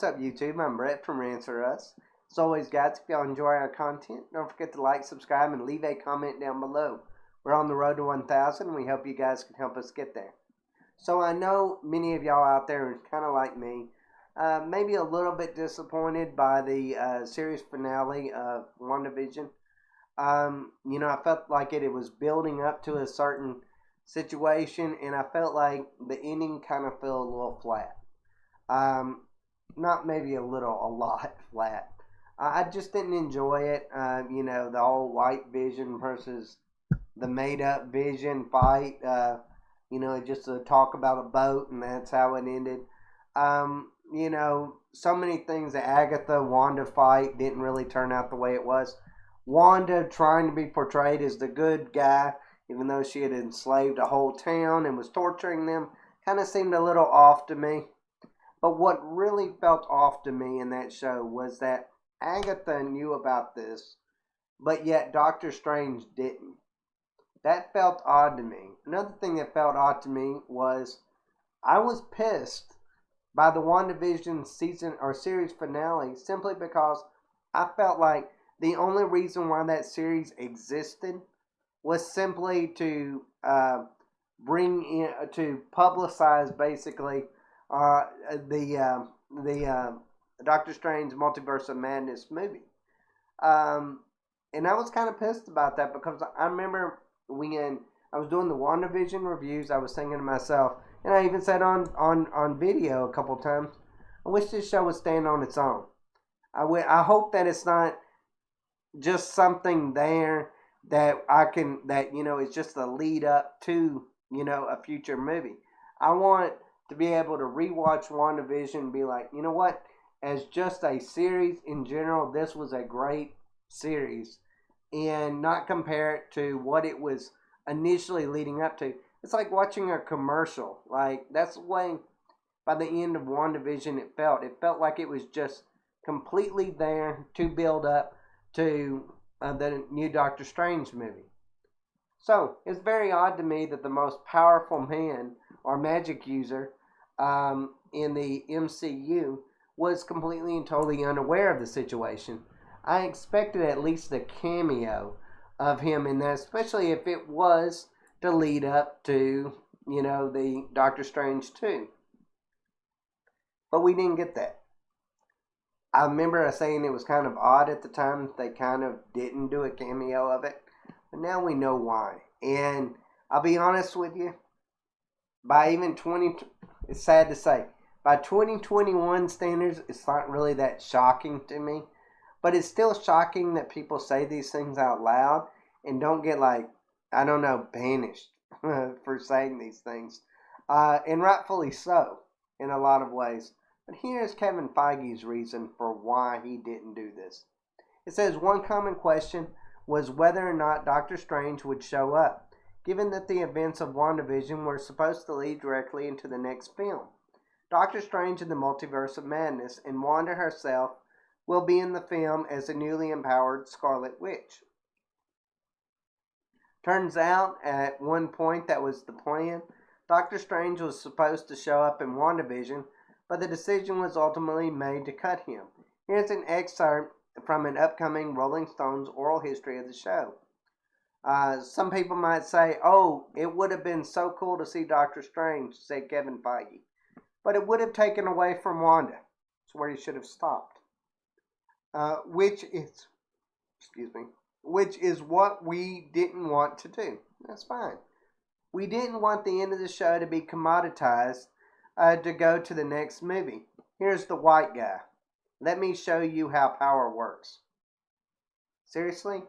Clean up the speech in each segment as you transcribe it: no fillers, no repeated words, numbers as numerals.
what's up, YouTube? I'm Brett from Rants. As always, guys, if y'all enjoy our content, don't forget to like, subscribe, and leave a comment down below. We're on the road to 1,000, and we hope you guys can help us get there. So I know many of y'all out there are kind of like me, maybe a little bit disappointed by the series finale of WandaVision. I felt like it was building up to a certain situation, and I felt like the ending kind of fell a little flat. Um, Not maybe a little, a lot flat. I just didn't enjoy it. The all white Vision versus the made up Vision fight. Just a talk about a boat, and that's how it ended. So many things. The Agatha Wanda fight didn't really turn out the way it was. Wanda trying to be portrayed as the good guy, even though she had enslaved a whole town and was torturing them, kind of seemed a little off to me. But what really felt off to me in that show was that Agatha knew about this, but yet Doctor Strange didn't. That felt odd to me. Another thing that felt odd to me was I was pissed by the WandaVision season or series finale simply because I felt like the only reason why that series existed was simply to bring in, to publicize basically uh, the Doctor Strange Multiverse of Madness movie. Um, and I was kind of pissed about that because I remember when I was doing the WandaVision reviews, I was thinking to myself, and I even said on video a couple times, I wish this show would stand on its own. I hope that it's not just something there that it's just a lead up to, a future movie. I want to be able to rewatch WandaVision and be like, you know what? As just a series in general, this was a great series, and not compare it to what it was initially leading up to. It's like watching a commercial. Like, that's the way by the end of WandaVision it felt. It felt like it was just completely there to build up to the new Doctor Strange movie. So, it's very odd to me that the most powerful man or magic user in the MCU was completely and totally unaware of the situation. I expected at least a cameo of him in that, especially if it was to lead up to, the Doctor Strange 2. But we didn't get that. I remember saying it was kind of odd at the time that they kind of didn't do a cameo of it. But now we know why. And I'll be honest with you, by even it's sad to say, by 2021 standards, it's not really that shocking to me. But it's still shocking that people say these things out loud and don't get, banished for saying these things. And rightfully so, in a lot of ways. But here's Kevin Feige's reason for why he didn't do this. It says one common question was whether or not Doctor Strange would show up, given that the events of WandaVision were supposed to lead directly into the next film. Doctor Strange in the Multiverse of Madness and Wanda herself will be in the film as a newly empowered Scarlet Witch. Turns out, at one point that was the plan. Doctor Strange was supposed to show up in WandaVision, but the decision was ultimately made to cut him. Here's an excerpt from an upcoming Rolling Stones oral history of the show. Some people might say, oh, it would have been so cool to see Doctor Strange, said Kevin Feige. But it would have taken away from Wanda. That's where he should have stopped. Which is what we didn't want to do. That's fine. We didn't want the end of the show to be commoditized to go to the next movie. Here's the white guy. Let me show you how power works. Seriously?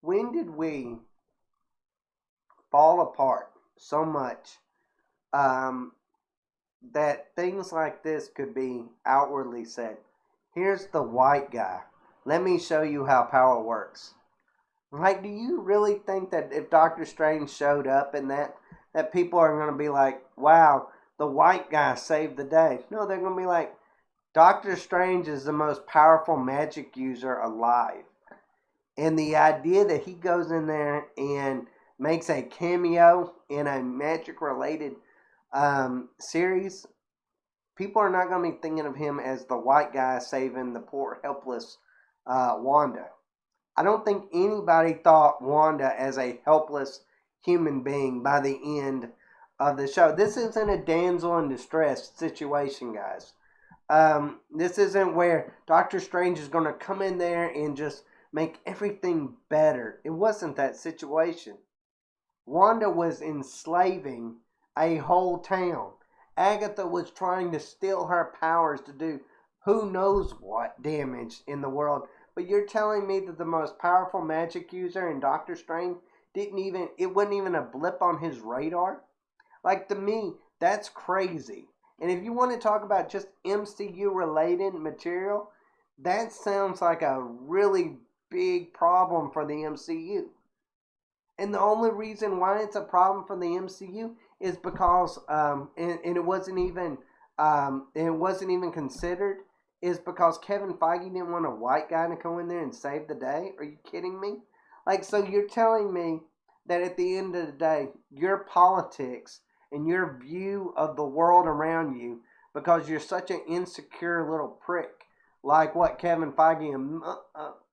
When did we fall apart so much that things like this could be outwardly said? Here's the white guy. Let me show you how power works. Do you really think that if Doctor Strange showed up in that people are going to be like, wow, the white guy saved the day? No, they're going to be like, Doctor Strange is the most powerful magic user alive. And the idea that he goes in there and makes a cameo in a magic-related series people are not going to be thinking of him as the white guy saving the poor, helpless Wanda. I don't think anybody thought Wanda as a helpless human being by the end of the show. This isn't a damsel in distress situation, guys. This isn't where Doctor Strange is going to come in there and just make everything better. It wasn't that situation. Wanda was enslaving a whole town. Agatha was trying to steal her powers to do who knows what damage in the world. But you're telling me that the most powerful magic user in Doctor Strange it wasn't even a blip on his radar? Like, to me, that's crazy. And if you want to talk about just MCU related material, that sounds like a really big problem for the MCU. And the only reason why it's a problem for the MCU is because, and it wasn't even considered, is because Kevin Feige didn't want a white guy to go in there and save the day. Are you kidding me? Like, so you're telling me that at the end of the day, your politics and your view of the world around you, because you're such an insecure little prick, like what Kevin Feige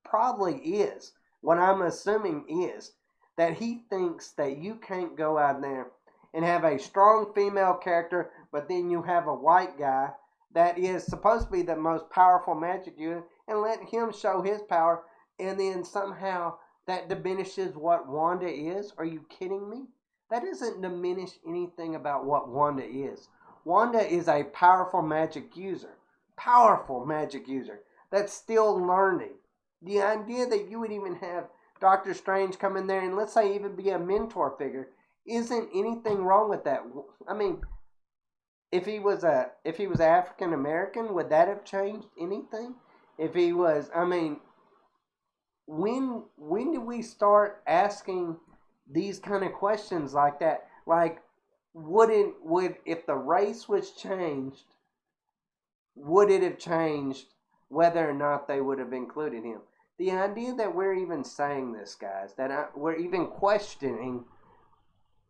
probably is, what I'm assuming is, that he thinks that you can't go out there and have a strong female character, but then you have a white guy that is supposed to be the most powerful magic user, and let him show his power, and then somehow that diminishes what Wanda is? Are you kidding me? That doesn't diminish anything about what Wanda is. Wanda is a powerful magic user. Powerful magic user. That's still learning. The idea that you would even have Doctor Strange come in there and, let's say, even be a mentor figure, isn't anything wrong with that. I mean, if he was African American, would that have changed anything? If he was, I mean, when did we start asking these kind of questions like that? Like, would if the race was changed, would it have changed whether or not they would have included him? The idea that we're even saying this, guys, we're even questioning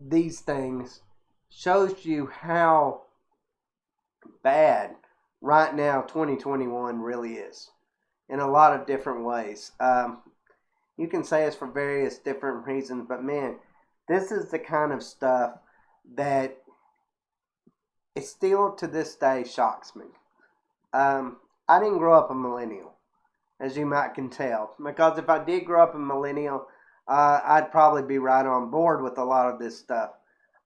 these things, shows you how bad right now 2021 really is in a lot of different ways. You can say it's for various different reasons, but man, this is the kind of stuff that it still to this day shocks me. I didn't grow up a millennial, as you might can tell, because if I did grow up a millennial, I'd probably be right on board with a lot of this stuff.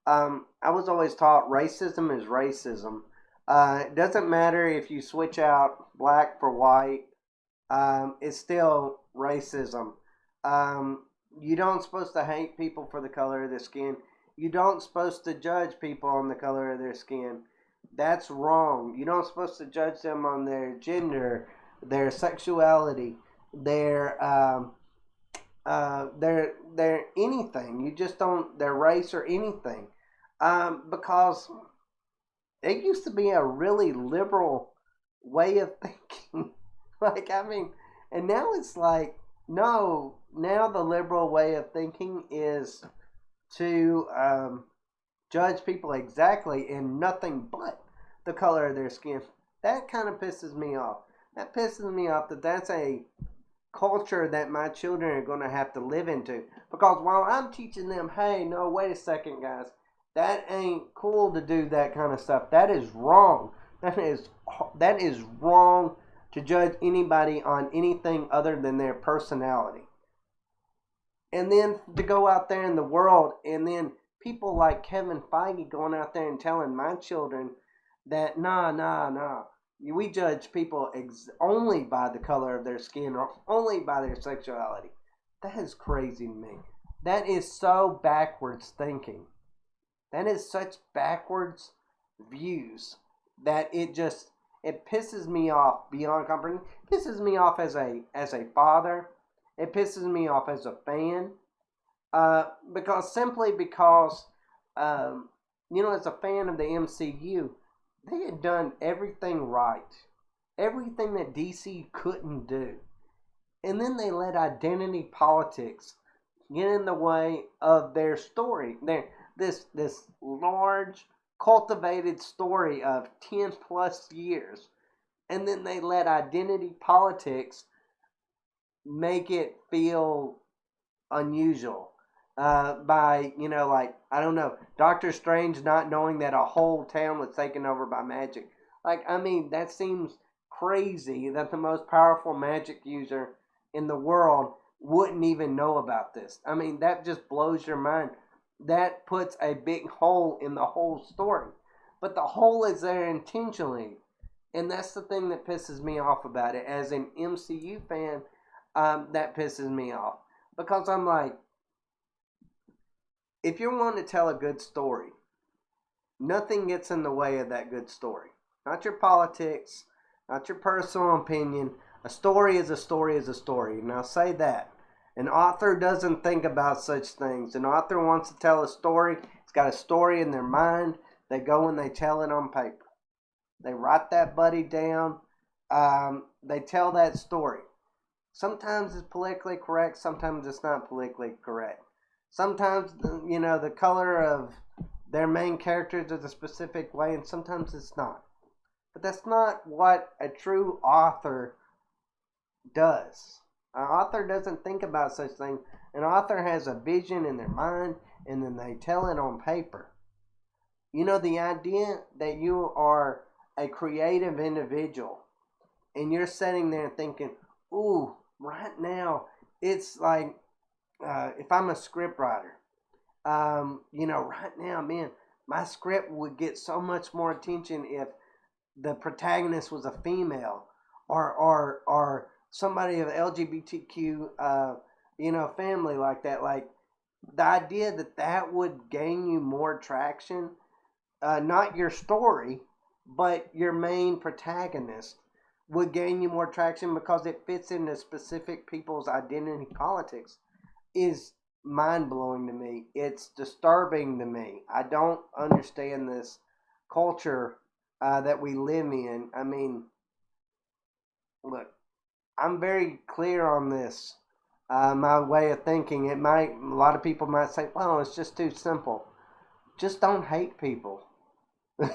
I was always taught racism is racism. It doesn't matter if you switch out black for white. It's still racism. You don't supposed to hate people for the color of their skin. You don't supposed to judge people on the color of their skin. That's wrong. You don't supposed to judge them on their gender, their sexuality, their anything. You just don't their race or anything. Because it used to be a really liberal way of thinking. Like, I mean, and now it's like, no, now the liberal way of thinking is to judge people exactly in nothing but the color of their skin. That kind of pisses me off. That pisses me off that that's a culture that my children are going to have to live into. Because while I'm teaching them, hey, no, wait a second, guys, that ain't cool to do that kind of stuff. That is wrong. That is wrong to judge anybody on anything other than their personality. And then to go out there in the world, and then people like Kevin Feige going out there and telling my children that, nah, we judge people only by the color of their skin or only by their sexuality. That is crazy to me. That is so backwards thinking. That is such backwards views that it pisses me off beyond comprehension. It pisses me off as a father. It pisses me off as a fan. Because as a fan of the MCU, they had done everything right. Everything that DC couldn't do. And then they let identity politics get in the way of their story. This large cultivated story of 10 plus years, and then they let identity politics make it feel unusual by, like, I don't know, Doctor Strange not knowing that a whole town was taken over by magic. Like, I mean, that seems crazy that the most powerful magic user in the world wouldn't even know about this. I mean, that just blows your mind. That puts a big hole in the whole story. But the hole is there intentionally. And that's the thing that pisses me off about it. As an MCU fan, that pisses me off. Because I'm like, if you're wanting to tell a good story, nothing gets in the way of that good story. Not your politics, not your personal opinion. A story is a story is a story. Now say that. An author doesn't think about such things. An author wants to tell a story. It's got a story in their mind. They go and they tell it on paper. They write that buddy down. They tell that story. Sometimes it's politically correct. Sometimes it's not politically correct. Sometimes, the color of their main characters is a specific way, and sometimes it's not. But that's not what a true author does. An author doesn't think about such things. An author has a vision in their mind, and then they tell it on paper. The idea that you are a creative individual, and you're sitting there thinking, ooh, right now, it's like, if I'm a script writer, right now, man, my script would get so much more attention if the protagonist was a female or somebody of LGBTQ, family like that. Like, the idea that would gain you more traction, not your story, but your main protagonist would gain you more traction because it fits into specific people's identity politics, is mind-blowing to me. It's disturbing to me. I don't understand this culture that we live in. I mean, look, I'm very clear on this. My way of thinking, a lot of people might say, well, it's just too simple. Just don't hate people.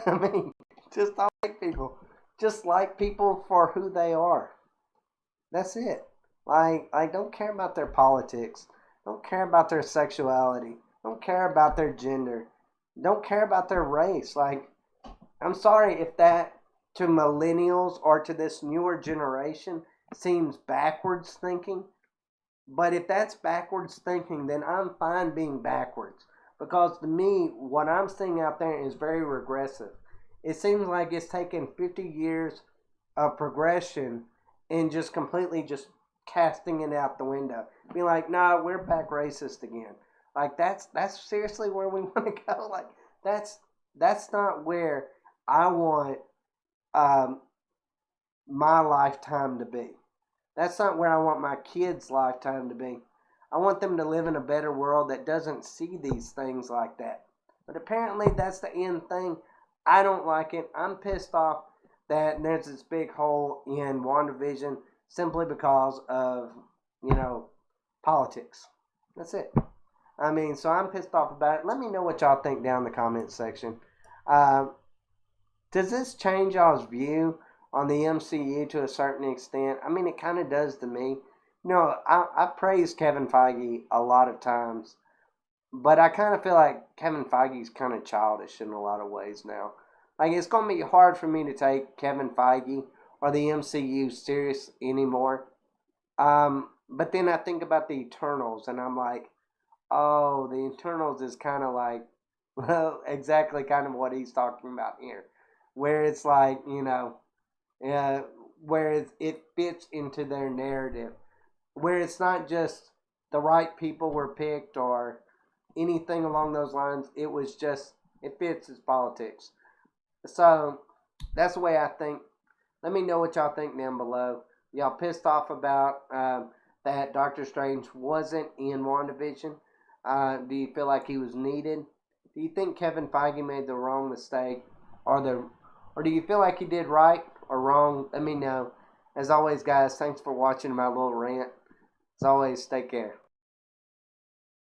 I mean, just don't like people. Just like people for who they are. That's it. Like, don't care about their politics. Don't care about their sexuality. Don't care about their gender. Don't care about their race. Like, I'm sorry if that to millennials or to this newer generation seems backwards thinking. But if that's backwards thinking, then I'm fine being backwards. Because to me, what I'm seeing out there is very regressive. It seems like it's taken 50 years of progression and just completely just casting it out the window. Be like, nah, we're back racist again. Like, that's seriously where we want to go. Like, that's not where I want my lifetime to be. That's not where I want my kids' lifetime to be. I want them to live in a better world that doesn't see these things like that. But apparently that's the end thing. I don't like it. I'm pissed off that there's this big hole in WandaVision simply because of, politics. That's it. I mean, so I'm pissed off about it. Let me know what y'all think down in the comments section. Does this change y'all's view on the MCU to a certain extent? I mean, it kind of does to me. I praise Kevin Feige a lot of times, but I kind of feel like Kevin Feige's kind of childish in a lot of ways now. Like, it's going to be hard for me to take Kevin Feige or the MCU serious anymore. But then I think about the Eternals, and I'm like, oh, the Eternals is kind of like, well, exactly kind of what he's talking about here. Where it's like, where it fits into their narrative. Where it's not just the right people were picked or anything along those lines. It was just, it fits his politics. So, that's the way I think. Let me know what y'all think down below. Y'all pissed off about that Doctor Strange wasn't in WandaVision? Do you feel like he was needed? Do you think Kevin Feige made the wrong mistake? Or do you feel like he did right or wrong? Let me know. As always, guys, thanks for watching my little rant. As always, take care.